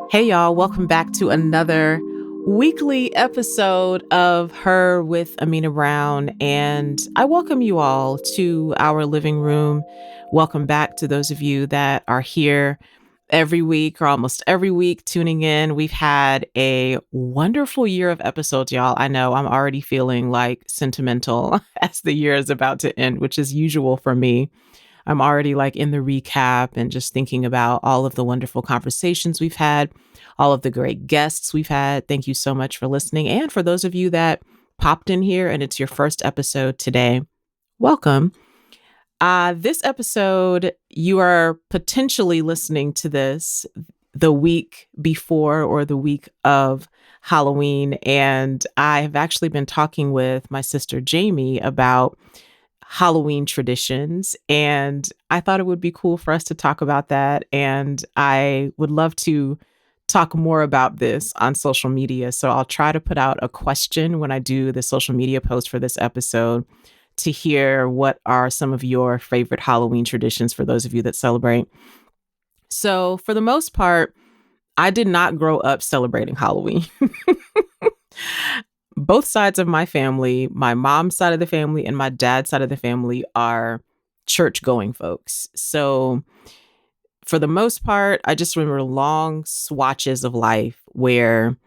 Hey, y'all, welcome back to another weekly episode of Her with Amena Brown. And I welcome you all to our living room. Welcome back to those of you that are here every week or almost every week tuning in. We've had a wonderful year of episodes, y'all. I know I'm already feeling like sentimental as the year is about to end, which is usual for me. I'm already like in the recap and just thinking about all of the wonderful conversations we've had, all of the great guests we've had. Thank you so much for listening. And for those of you that popped in here and it's your first episode today, welcome. This episode, you are potentially listening to this the week before or the week of Halloween. And I have actually been talking with my sister Jamie about Halloween traditions. And I thought it would be cool for us to talk about that. And I would love to talk more about this on social media. So I'll try to put out a question when I do the social media post for this episode to hear what are some of your favorite Halloween traditions for those of you that celebrate. So for the most part, I did not grow up celebrating Halloween. Both sides of my family, my mom's side of the family and my dad's side of the family, are church-going folks. So for the most part, I just remember long swatches of life where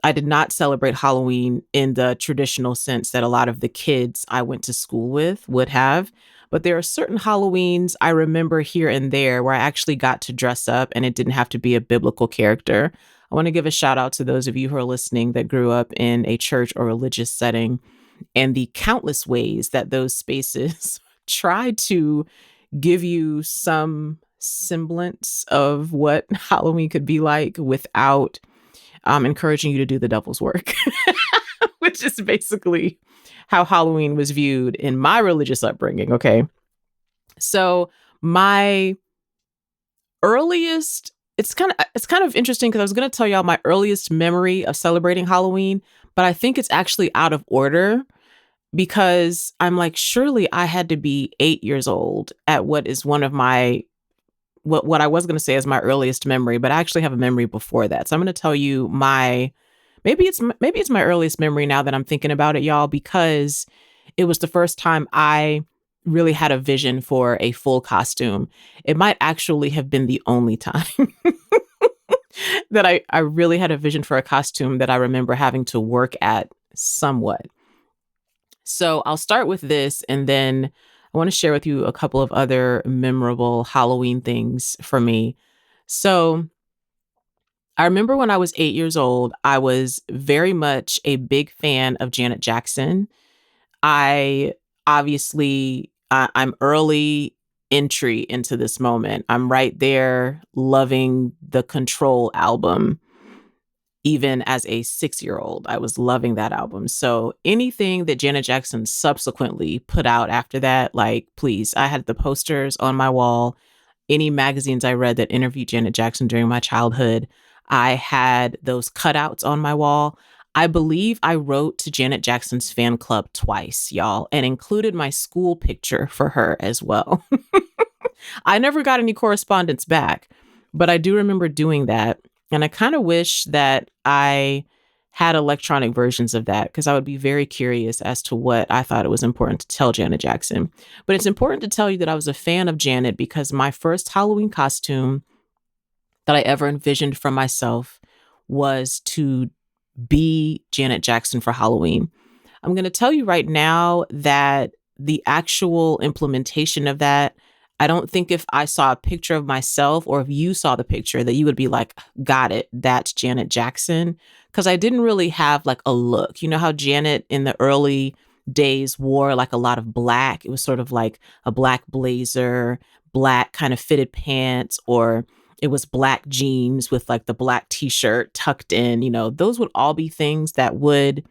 I did not celebrate Halloween in the traditional sense that a lot of the kids I went to school with would have. But there are certain Halloweens I remember here and there where I actually got to dress up and it didn't have to be a biblical character. I want to give a shout out to those of you who are listening that grew up in a church or religious setting and the countless ways that those spaces try to give you some semblance of what Halloween could be like without encouraging you to do the devil's work, which is basically how Halloween was viewed in my religious upbringing. Okay. So my earliest, it's kind of interesting because I was going to tell y'all my earliest memory of celebrating Halloween, but I think it's actually out of order because I'm like, surely I had to be 8 years old at what is one of my, what I was going to say is my earliest memory, but I actually have a memory before that. So I'm going to tell you maybe it's my earliest memory now that I'm thinking about it, y'all, because it was the first time I really had a vision for a full costume. It might actually have been the only time that I really had a vision for a costume that I remember having to work at somewhat. So I'll start with this, and then I want to share with you a couple of other memorable Halloween things for me. So I remember when I was 8 years old, I was very much a big fan of Janet Jackson. I'm early entry into this moment. I'm right there loving the Control album. Even as a 6-year-old, I was loving that album. So anything that Janet Jackson subsequently put out after that, like, please, I had the posters on my wall. Any magazines I read that interviewed Janet Jackson during my childhood, I had those cutouts on my wall. I believe I wrote to Janet Jackson's fan club twice, y'all, and included my school picture for her as well. I never got any correspondence back, but I do remember doing that. And I kind of wish that I had electronic versions of that because I would be very curious as to what I thought it was important to tell Janet Jackson. But it's important to tell you that I was a fan of Janet because my first Halloween costume that I ever envisioned for myself was to be Janet Jackson for Halloween. I'm going to tell you right now that the actual implementation of that, I don't think if I saw a picture of myself or if you saw the picture that you would be like, got it, that's Janet Jackson. Because I didn't really have like a look. You know how Janet in the early days wore like a lot of black? It was sort of like a black blazer, black kind of fitted pants, or It was black jeans with like the black t-shirt tucked in. Those would all be things that would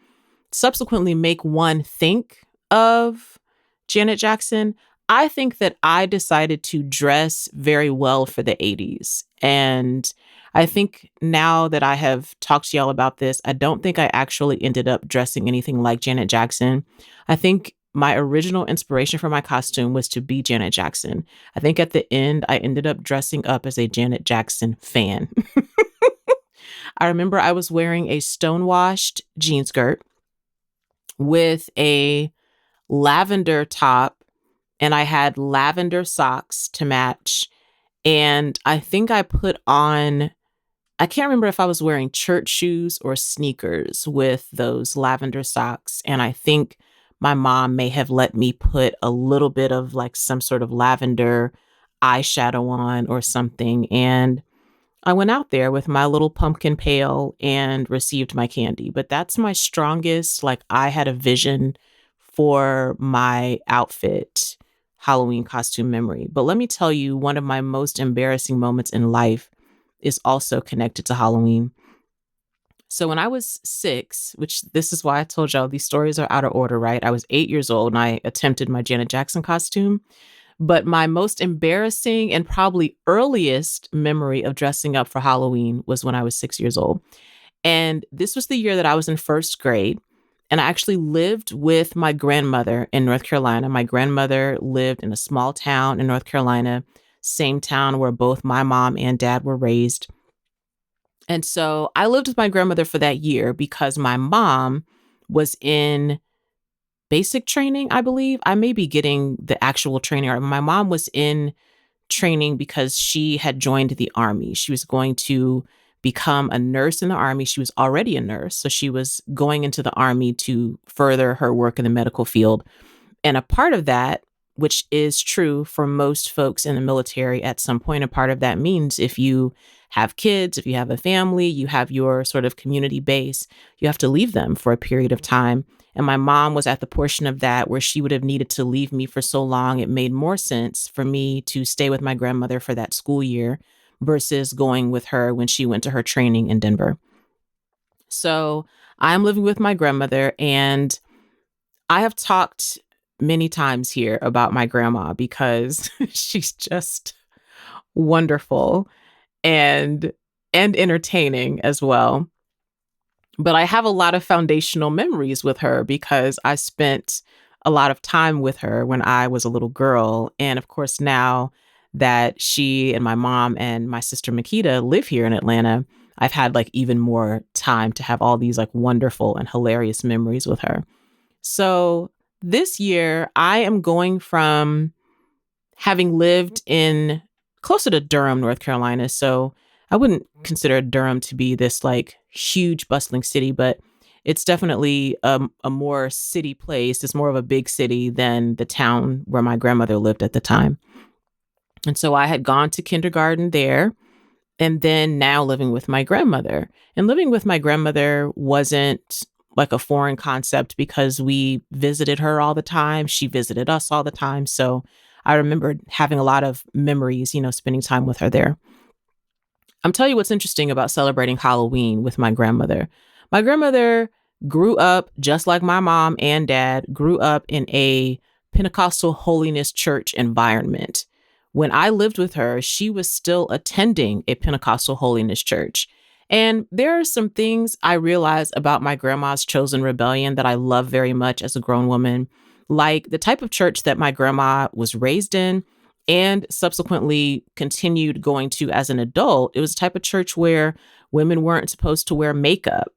subsequently make one think of Janet Jackson. I think that I decided to dress very well for the 80s. And I think now that I have talked to y'all about this, I don't think I actually ended up dressing anything like Janet Jackson. I think my original inspiration for my costume was to be Janet Jackson. I think at the end, I ended up dressing up as a Janet Jackson fan. I remember I was wearing a stonewashed jean skirt with a lavender top, and I had lavender socks to match. And I think I put on, I can't remember if I was wearing church shoes or sneakers with those lavender socks. And I think my mom may have let me put a little bit of like some sort of lavender eyeshadow on or something. And I went out there with my little pumpkin pail and received my candy. But that's my strongest, like, I had a vision for my outfit Halloween costume memory. But let me tell you, one of my most embarrassing moments in life is also connected to Halloween. So when I was 6, which this is why I told y'all these stories are out of order, right? I was 8 years old and I attempted my Janet Jackson costume. But my most embarrassing and probably earliest memory of dressing up for Halloween was when I was 6 years old. And this was the year that I was in first grade. And I actually lived with my grandmother in North Carolina. My grandmother lived in a small town in North Carolina, same town where both my mom and dad were raised. And so I lived with my grandmother for that year because my mom was in basic training, I believe. I may be getting the actual training. Or my mom was in training because she had joined the army. She was going to become a nurse in the army. She was already a nurse. So she was going into the army to further her work in the medical field. And a part of that, which is true for most folks in the military at some point, a part of that means if you have kids, if you have a family, you have your sort of community base, you have to leave them for a period of time. And my mom was at the portion of that where she would have needed to leave me for so long, it made more sense for me to stay with my grandmother for that school year versus going with her when she went to her training in Denver. So I'm living with my grandmother, and I have talked many times here about my grandma because she's just wonderful and entertaining as well. But I have a lot of foundational memories with her because I spent a lot of time with her when I was a little girl. And of course, now that she and my mom and my sister Makita live here in Atlanta, I've had like even more time to have all these like wonderful and hilarious memories with her. So this year, I am going from having lived in closer to Durham, North Carolina. So I wouldn't consider Durham to be this like huge bustling city, but it's definitely a more city place. It's more of a big city than the town where my grandmother lived at the time. And so I had gone to kindergarten there, and then now living with my grandmother. And living with my grandmother wasn't like a foreign concept because we visited her all the time. She visited us all the time. So I remember having a lot of memories, spending time with her there. I'm telling you what's interesting about celebrating Halloween with my grandmother. My grandmother grew up just like my mom and dad, grew up in a Pentecostal holiness church environment. When I lived with her, she was still attending a Pentecostal holiness church. And there are some things I realized about my grandma's chosen rebellion that I love very much as a grown woman, like the type of church that my grandma was raised in and subsequently continued going to as an adult. It was a type of church where women weren't supposed to wear makeup.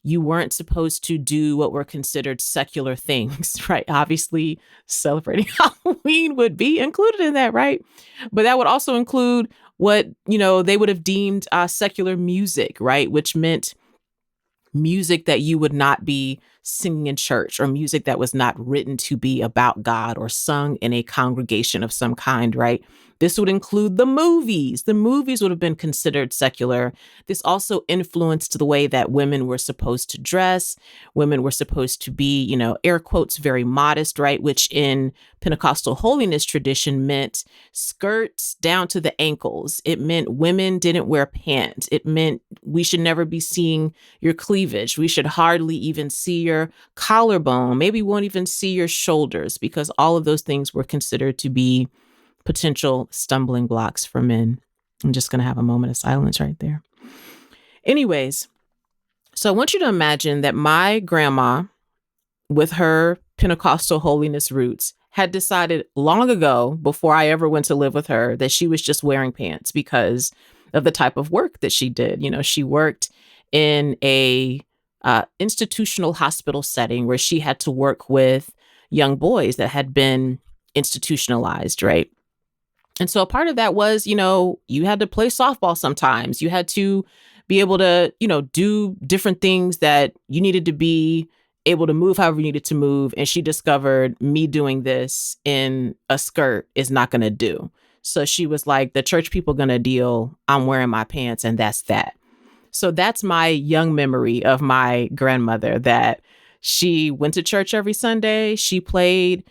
You weren't supposed to do what were considered secular things, right? Obviously, celebrating Halloween would be included in that, right? But that would also include what, they would have deemed secular music, right? Which meant music that you would not be singing in church, or music that was not written to be about God or sung in a congregation of some kind, right? This would include the movies. The movies would have been considered secular. This also influenced the way that women were supposed to dress. Women were supposed to be, air quotes, very modest, right? Which in Pentecostal holiness tradition meant skirts down to the ankles. It meant women didn't wear pants. It meant we should never be seeing your cleavage. We should hardly even see your collarbone. Maybe we won't even see your shoulders, because all of those things were considered to be potential stumbling blocks for men. I'm just going to have a moment of silence right there. Anyways, so I want you to imagine that my grandma, with her Pentecostal holiness roots, had decided long ago, before I ever went to live with her, that she was just wearing pants because of the type of work that she did. She worked in a institutional hospital setting where she had to work with young boys that had been institutionalized, right? And so a part of that was, you had to play softball sometimes. You had to be able to, do different things that you needed to be able to move however you needed to move. And she discovered me doing this in a skirt is not going to do. So she was like, the church people going to deal. I'm wearing my pants, and that's that. So that's my young memory of my grandmother, that she went to church every Sunday. She played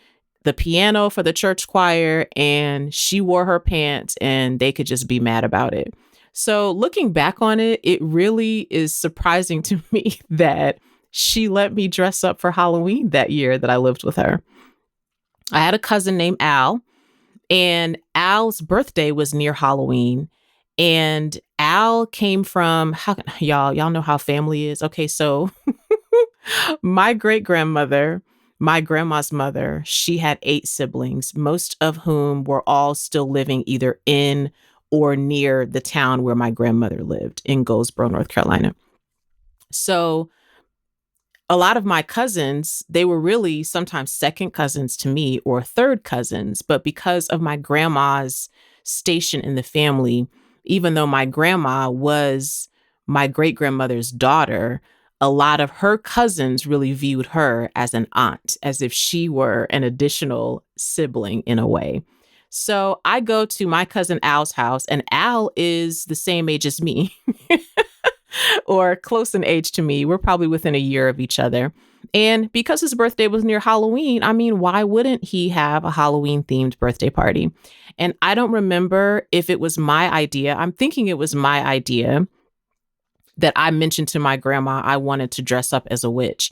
the piano for the church choir, and she wore her pants, and they could just be mad about it. So looking back on it, it really is surprising to me that she let me dress up for Halloween that year that I lived with her. I had a cousin named Al, and Al's birthday was near Halloween. And Al came from, y'all know how family is. Okay, so my great grandmother, my grandma's mother, she had 8 siblings, most of whom were all still living either in or near the town where my grandmother lived, in Goldsboro, North Carolina. So a lot of my cousins, they were really sometimes second cousins to me or third cousins. But because of my grandma's station in the family, even though my grandma was my great grandmother's daughter, a lot of her cousins really viewed her as an aunt, as if she were an additional sibling in a way. So I go to my cousin Al's house, and Al is the same age as me or close in age to me. We're probably within a year of each other. And because his birthday was near Halloween, I mean, why wouldn't he have a Halloween themed birthday party? And I don't remember if it was my idea. I'm thinking it was my idea that I mentioned to my grandma I wanted to dress up as a witch.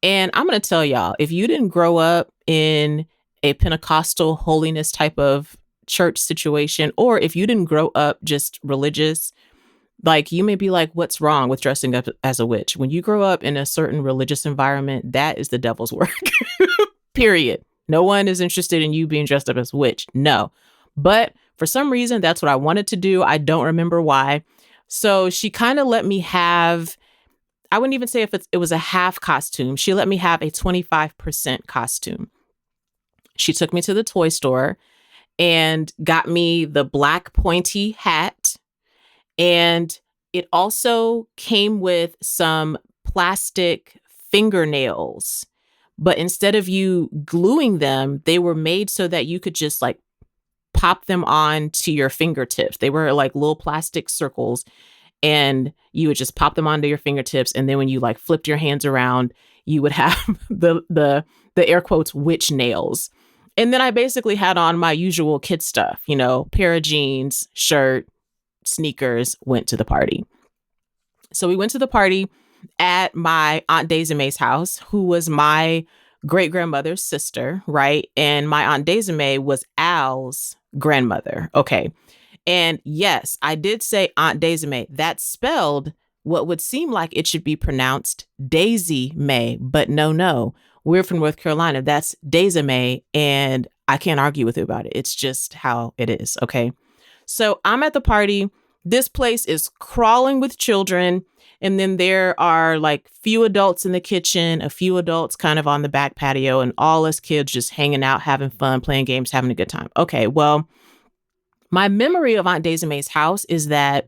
And I'm going to tell y'all, if you didn't grow up in a Pentecostal holiness type of church situation, or if you didn't grow up just religious, like, you may be like, what's wrong with dressing up as a witch? When you grow up in a certain religious environment, that is the devil's work. Period. No one is interested in you being dressed up as a witch. No. But for some reason, that's what I wanted to do. I don't remember why. So she kind of let me have, I wouldn't even say if it was a half costume. She let me have a 25% costume. She took me to the toy store and got me the black pointy hat. And it also came with some plastic fingernails. But instead of you gluing them, they were made so that you could just like pop them on to your fingertips. They were like little plastic circles, and you would just pop them onto your fingertips. And then when you like flipped your hands around, you would have the air quotes witch nails. And then I basically had on my usual kid stuff, pair of jeans, shirt, sneakers, went to the party. So we went to the party at my Aunt Desime's house, who was my great grandmother's sister, right? And my Aunt Desime was Al's grandmother. Okay. And yes, I did say Aunt Desime. That's spelled what would seem like it should be pronounced Daisy May, but no. We're from North Carolina. That's Desime, and I can't argue with you about it. It's just how it is. Okay. So I'm at the party. This place is crawling with children. And then there are like few adults in the kitchen, a few adults kind of on the back patio, and all us kids just hanging out, having fun, playing games, having a good time. Okay, well, my memory of Aunt Desime's house is that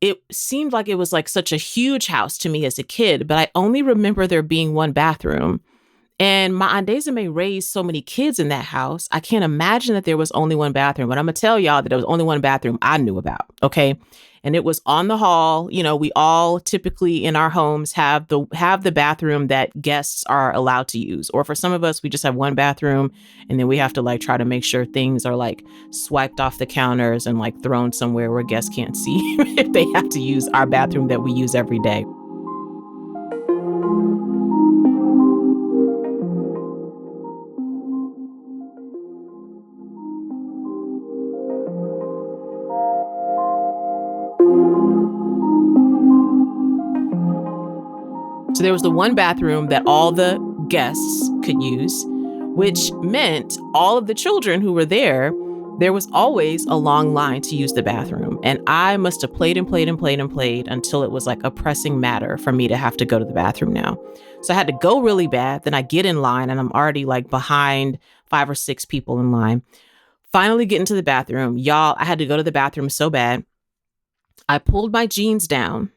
it seemed like it was like such a huge house to me as a kid, but I only remember there being one bathroom. And my Aunt Desiree raised so many kids in that house. I can't imagine that there was only one bathroom, but I'm going to tell y'all that there was only one bathroom I knew about. Okay. And it was on the hall. You know, we all typically in our homes have the bathroom that guests are allowed to use. Or for some of us, we just have one bathroom and then we have to like try to make sure things are like swiped off the counters and like thrown somewhere where guests can't see if they have to use our bathroom that we use every day. So there was the one bathroom that all the guests could use, which meant all of the children who were there was always a long line to use the bathroom. And I must have played and played and played and played until it was like a pressing matter for me to have to go to the bathroom now. So I had to go really bad. Then I get in line and I'm already like behind 5 or 6 people in line. Finally get into the bathroom. Y'all, I had to go to the bathroom so bad. I pulled my jeans down,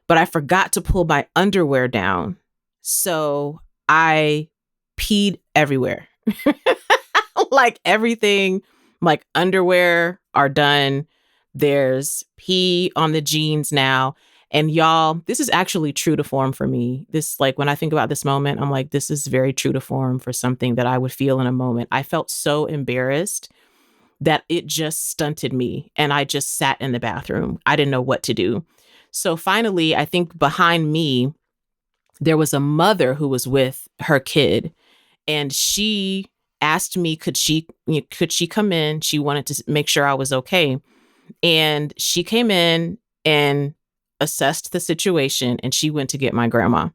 but I forgot to pull my underwear down. So I peed everywhere. Like everything, like underwear are done. There's pee on the jeans now. And y'all, this is actually true to form for me. This, like, when I think about this moment, I'm like, this is very true to form for something that I would feel in a moment. I felt so embarrassed that it just stunted me. And I just sat in the bathroom. I didn't know what to do. So finally, I think behind me, there was a mother who was with her kid. And she asked me, could she come in? She wanted to make sure I was okay. And she came in and assessed the situation and she went to get my grandma.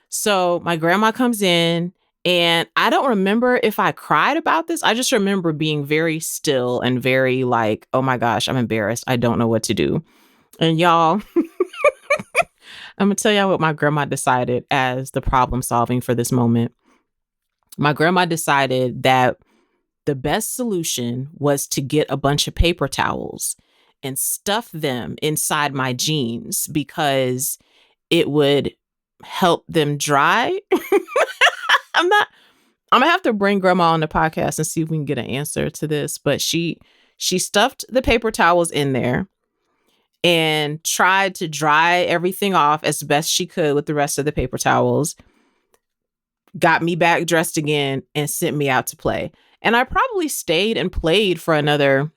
So my grandma comes in and I don't remember if I cried about this. I just remember being very still and very like, oh my gosh, I'm embarrassed. I don't know what to do. And y'all, I'm going to tell y'all what my grandma decided as the problem solving for this moment. My grandma decided that the best solution was to get a bunch of paper towels and stuff them inside my jeans because it would help them dry. I'm gonna have to bring grandma on the podcast and see if we can get an answer to this. But she stuffed the paper towels in there and tried to dry everything off as best she could with the rest of the paper towels, got me back dressed again and sent me out to play. And I probably stayed and played for another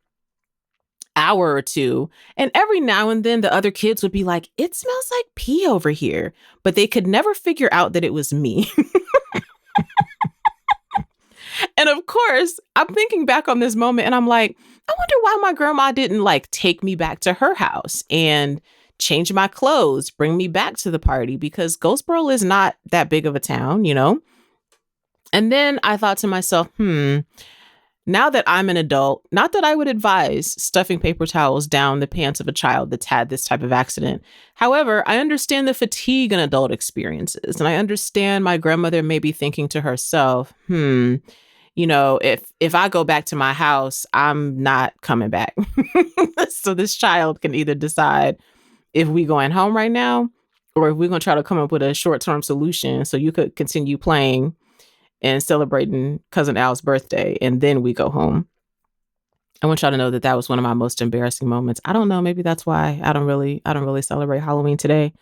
hour or two. And every now and then the other kids would be like, it smells like pee over here. But they could never figure out that it was me. And of course, I'm thinking back on this moment and I'm like, I wonder why my grandma didn't like take me back to her house and change my clothes, bring me back to the party, because Goldsboro is not that big of a town, you know? And then I thought to myself, now that I'm an adult, not that I would advise stuffing paper towels down the pants of a child that's had this type of accident. However, I understand the fatigue in adult experiences. And I understand my grandmother may be thinking to herself, you know, if I go back to my house, I'm not coming back. So this child can either decide if we going home right now or if we're going to try to come up with a short-term solution so you could continue playing and celebrating Cousin Al's birthday, and then we go home. I want y'all to know that that was one of my most embarrassing moments. I don't know, maybe that's why I don't really celebrate Halloween today.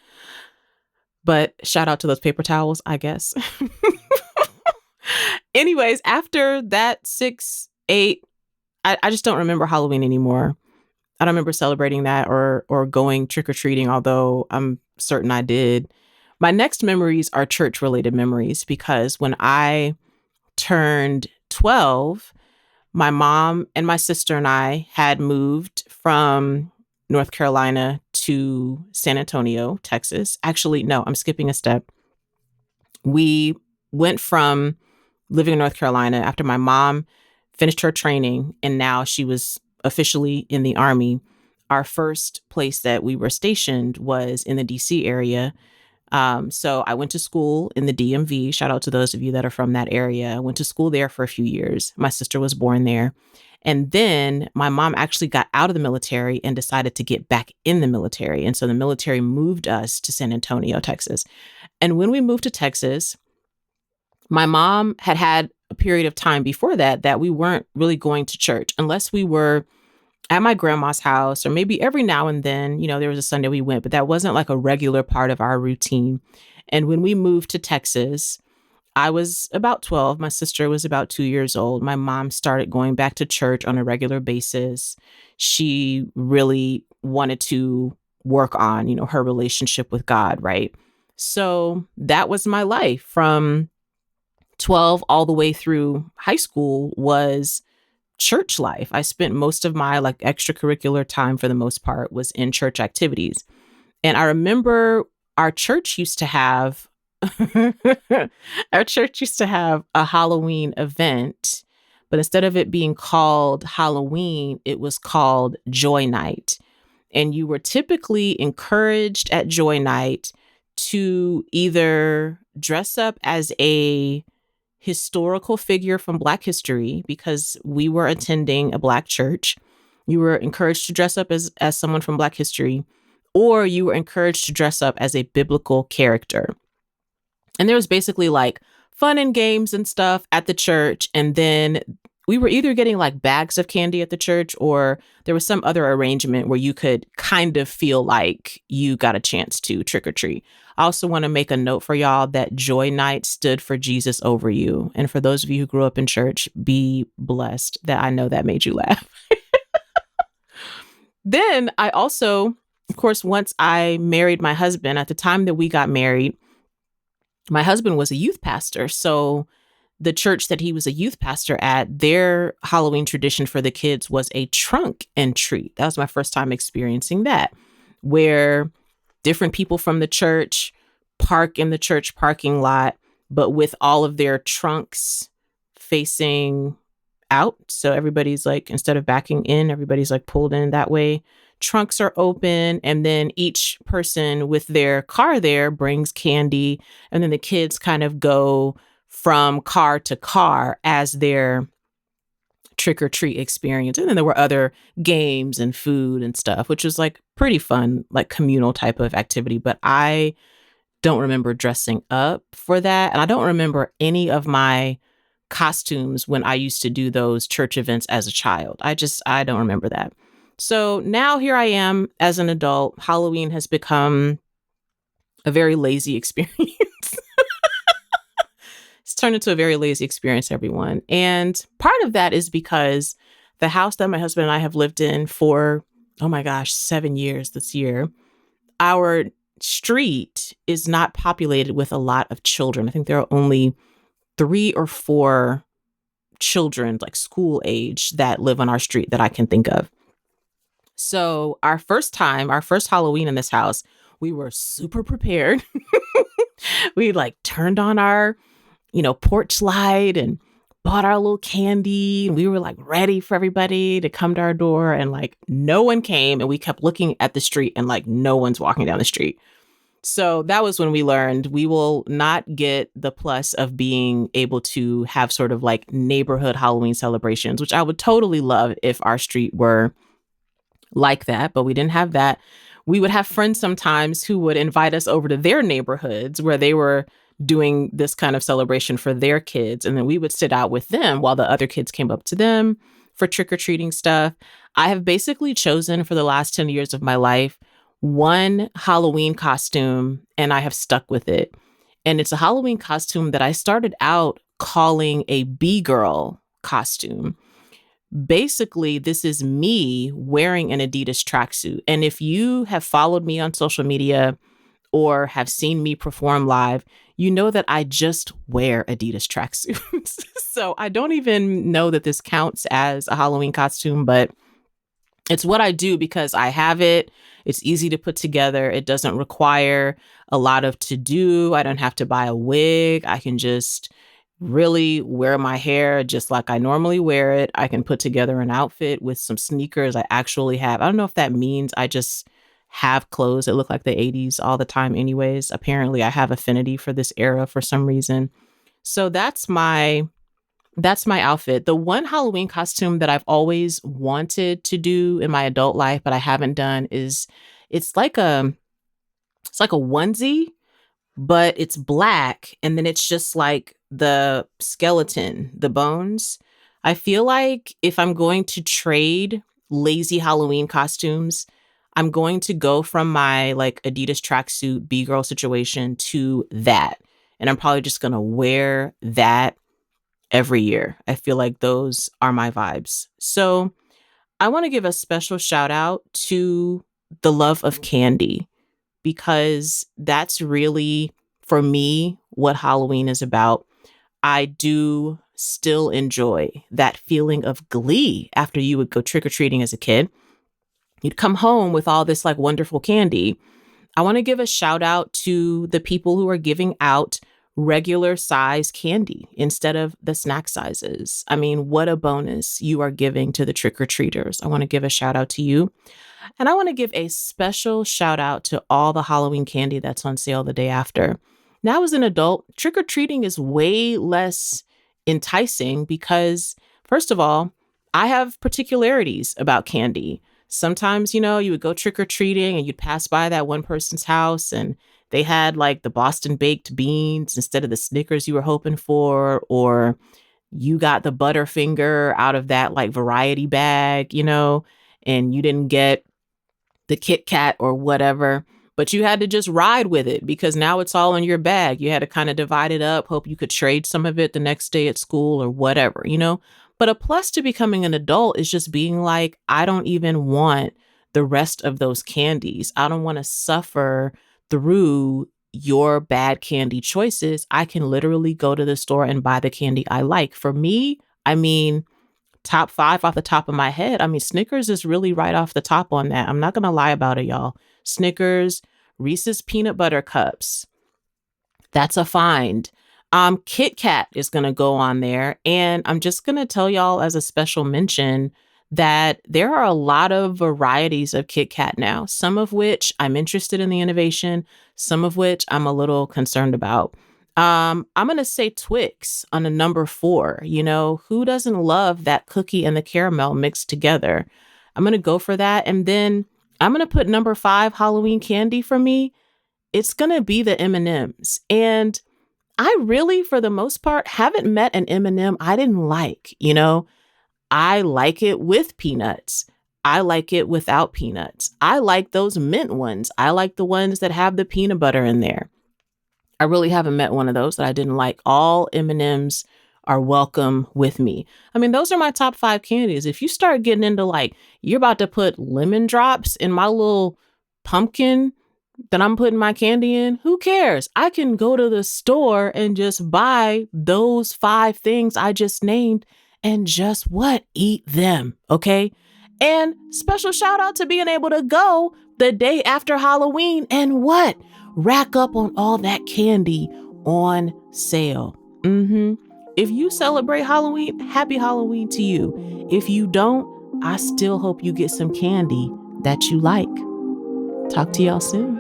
But shout out to those paper towels, I guess. Anyways, after that 6, 8, I just don't remember Halloween anymore. I don't remember celebrating that or going trick-or-treating, although I'm certain I did. My next memories are church-related memories because when I turned 12, my mom and my sister and I had moved from North Carolina to San Antonio, Texas. Actually, no, I'm skipping a step. We went from living in North Carolina after my mom finished her training and now she was officially in the Army. Our first place that we were stationed was in the DC area. So I went to school in the DMV. Shout out to those of you that are from that area. I went to school there for a few years. My sister was born there. And then my mom actually got out of the military and decided to get back in the military. And so the military moved us to San Antonio, Texas. And when we moved to Texas, My mom had a period of time before that we weren't really going to church unless we were at my grandma's house, or maybe every now and then, there was a Sunday we went, but that wasn't like a regular part of our routine. And when we moved to Texas, I was about 12. My sister was about 2 years old. My mom started going back to church on a regular basis. She really wanted to work on, her relationship with God, right? So that was my life from 12 all the way through high school was church life. I spent most of my like extracurricular time for the most part was in church activities. And I remember our church used to have our church used to have a Halloween event, but instead of it being called Halloween, it was called Joy Night. And you were typically encouraged at Joy Night to either dress up as a historical figure from Black history, because we were attending a Black church. You were encouraged to dress up as someone from Black history, or you were encouraged to dress up as a biblical character. And there was basically like fun and games and stuff at the church. And then we were either getting like bags of candy at the church, or there was some other arrangement where you could kind of feel like you got a chance to trick or treat. I also want to make a note for y'all that Joy Night stood for Jesus over you. And for those of you who grew up in church, be blessed that I know that made you laugh. Then I also, of course, once I married my husband, at the time that we got married, my husband was a youth pastor. So the church that he was a youth pastor at, their Halloween tradition for the kids was a trunk and treat. That was my first time experiencing that, where different people from the church park in the church parking lot, but with all of their trunks facing out. So everybody's like, instead of backing in, everybody's like pulled in that way. Trunks are open, and then each person with their car there brings candy, and then the kids kind of go from car to car as their trick or treat experience. And then there were other games and food and stuff, which was like pretty fun, like communal type of activity. But I don't remember dressing up for that. And I don't remember any of my costumes when I used to do those church events as a child. I don't remember that. So now here I am as an adult. Halloween has become a very lazy experience. It's turned into a very lazy experience, everyone. And part of that is because the house that my husband and I have lived in for, oh my gosh, 7 years this year, our street is not populated with a lot of children. I think there are only 3 or 4 children, like school age, that live on our street that I can think of. So our first Halloween in this house, we were super prepared. We like turned on our, porch light and bought our little candy. And we were like ready for everybody to come to our door, and like no one came, and we kept looking at the street and like no one's walking down the street. So that was when we learned we will not get the plus of being able to have sort of like neighborhood Halloween celebrations, which I would totally love if our street were like that, but we didn't have that. We would have friends sometimes who would invite us over to their neighborhoods where they were doing this kind of celebration for their kids. And then we would sit out with them while the other kids came up to them for trick-or-treating stuff. I have basically chosen for the last 10 years of my life one Halloween costume, and I have stuck with it. And it's a Halloween costume that I started out calling a B-girl costume. Basically, this is me wearing an Adidas tracksuit. And if you have followed me on social media or have seen me perform live, you know that I just wear Adidas tracksuits. So I don't even know that this counts as a Halloween costume, but it's what I do because I have it. It's easy to put together. It doesn't require a lot of to do. I don't have to buy a wig. I can just really wear my hair just like I normally wear it. I can put together an outfit with some sneakers I actually have. I don't know if that means I just have clothes that look like the 80s all the time anyways. Apparently I have affinity for this era for some reason. So that's my outfit. The one Halloween costume that I've always wanted to do in my adult life, but I haven't done is it's like a onesie, but it's black and then it's just like the skeleton, the bones. I feel like if I'm going to trade lazy Halloween costumes, I'm going to go from my like Adidas tracksuit B-girl situation to that. And I'm probably just going to wear that every year. I feel like those are my vibes. So I want to give a special shout out to the love of candy because that's really, for me, what Halloween is about. I do still enjoy that feeling of glee after you would go trick or treating as a kid. You'd come home with all this like wonderful candy. I want to give a shout out to the people who are giving out regular size candy instead of the snack sizes. I mean, what a bonus you are giving to the trick or treaters. I want to give a shout out to you. And I want to give a special shout out to all the Halloween candy that's on sale the day after. Now, as an adult, trick or treating is way less enticing because, first of all, I have particularities about candy. Sometimes, you would go trick or treating and you'd pass by that one person's house and they had like the Boston baked beans instead of the Snickers you were hoping for, or you got the Butterfinger out of that like variety bag, and you didn't get the Kit Kat or whatever, but you had to just ride with it because now it's all in your bag. You had to kind of divide it up, hope you could trade some of it the next day at school or whatever, But a plus to becoming an adult is just being like, I don't even want the rest of those candies. I don't want to suffer through your bad candy choices. I can literally go to the store and buy the candy I like. For me, I mean, top 5 off the top of my head. I mean, Snickers is really right off the top on that. I'm not going to lie about it, y'all. Snickers, Reese's peanut butter cups. That's a find. Kit Kat is going to go on there. And I'm just going to tell y'all as a special mention that there are a lot of varieties of Kit Kat now, some of which I'm interested in the innovation, some of which I'm a little concerned about. I'm going to say Twix on a number 4. Who doesn't love that cookie and the caramel mixed together? I'm going to go for that. And then I'm going to put number 5 Halloween candy for me. It's going to be the M&Ms. And I really, for the most part, haven't met an M&M I didn't like. I like it with peanuts. I like it without peanuts. I like those mint ones. I like the ones that have the peanut butter in there. I really haven't met one of those that I didn't like. All M&Ms are welcome with me. I mean, those are my top 5 candies. If you start getting into like, you're about to put lemon drops in my little pumpkin that I'm putting my candy in, who cares? I can go to the store and just buy those 5 things I just named and just eat them. Okay. And special shout out to being able to go the day after Halloween and rack up on all that candy on sale. If you celebrate Halloween, happy Halloween to you. If you don't, I still hope you get some candy that you like. Talk to y'all soon.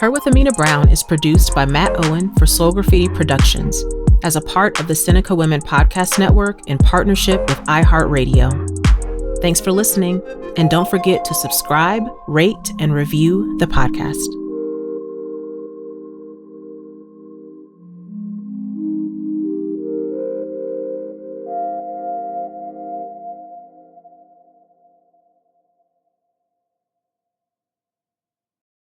Her with Amena Brown is produced by Matt Owen for Soul Graffiti Productions as a part of the Seneca Women Podcast Network in partnership with iHeartRadio. Thanks for listening, and don't forget to subscribe, rate, and review the podcast.